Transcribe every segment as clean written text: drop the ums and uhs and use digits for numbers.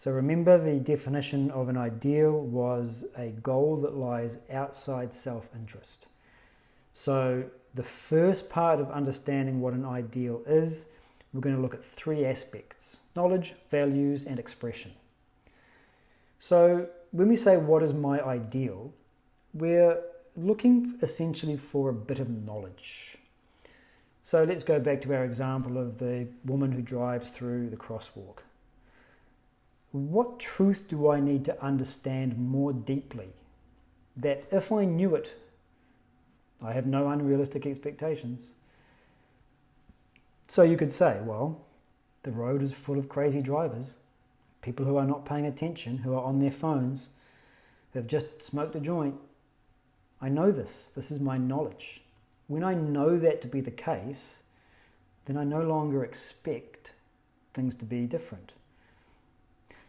So remember, the definition of an ideal was a goal that lies outside self-interest. So the first part of understanding what an ideal is, we're going to look at three aspects: knowledge, values, and expression. So when we say, what is my ideal, we're looking essentially for a bit of knowledge. So let's go back to our example of the woman who drives through the crosswalk. What truth do I need to understand more deeply, that if I knew it, I have no unrealistic expectations? So you could say, well, the road is full of crazy drivers, people who are not paying attention, who are on their phones, who have just smoked a joint. I know this. This is my knowledge. When I know that to be the case, then I no longer expect things to be different.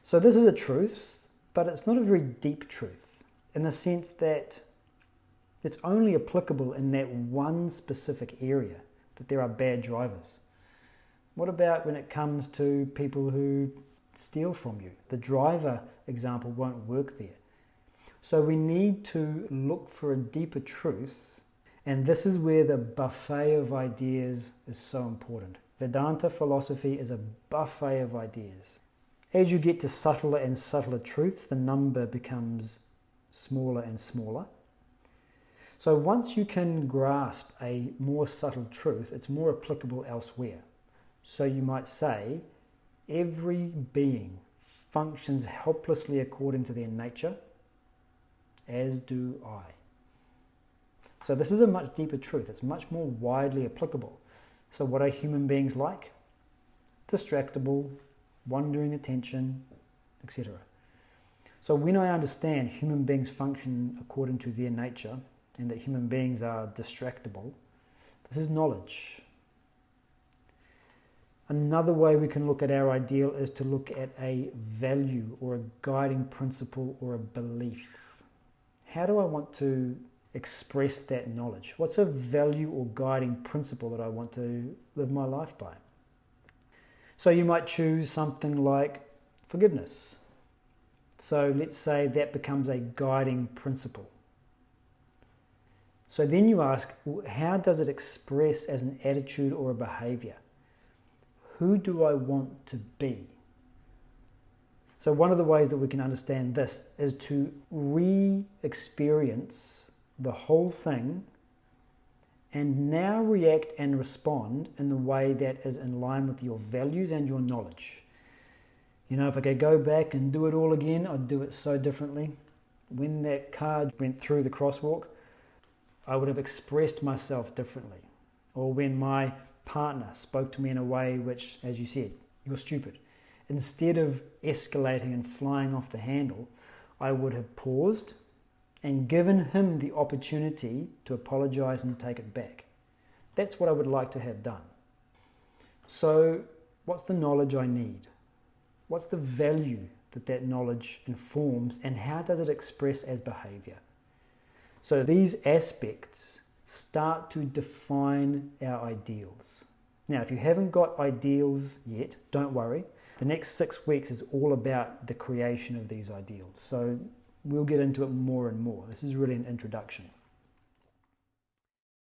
So this is a truth, but it's not a very deep truth, in the sense that it's only applicable in that one specific area, that there are bad drivers. What about when it comes to people who steal from you? The driver example won't work there. So we need to look for a deeper truth, and this is where the buffet of ideas is so important. Vedanta philosophy is a buffet of ideas. As you get to subtler and subtler truths, the number becomes smaller and smaller. So once you can grasp a more subtle truth, it's more applicable elsewhere. So you might say, every being functions helplessly according to their nature, as do I. So this is a much deeper truth. It's much more widely applicable. So what are human beings like? Distractible, wandering attention, etc. So when I understand human beings function according to their nature, and that human beings are distractible, this is knowledge. Another way we can look at our ideal is to look at a value or a guiding principle or a belief. How do I want to express that knowledge? What's a value or guiding principle that I want to live my life by? So you might choose something like forgiveness. So let's say that becomes a guiding principle. So then you ask, how does it express as an attitude or a behavior? Who do I want to be? So one of the ways that we can understand this is to re-experience the whole thing and now react and respond in the way that is in line with your values and your knowledge. You know, if I could go back and do it all again, I'd do it so differently. When that car went through the crosswalk, I would have expressed myself differently. Or when my partner spoke to me in a way which, as you said, you're stupid. Instead of escalating and flying off the handle, I would have paused and given him the opportunity to apologize and take it back. That's what I would like to have done. So what's the knowledge I need? What's the value that that knowledge informs, and how does it express as behavior? So these aspects start to define our ideals. Now, if you haven't got ideals yet, don't worry. The next 6 weeks is all about the creation of these ideals. So we'll get into it more and more. This is really an introduction.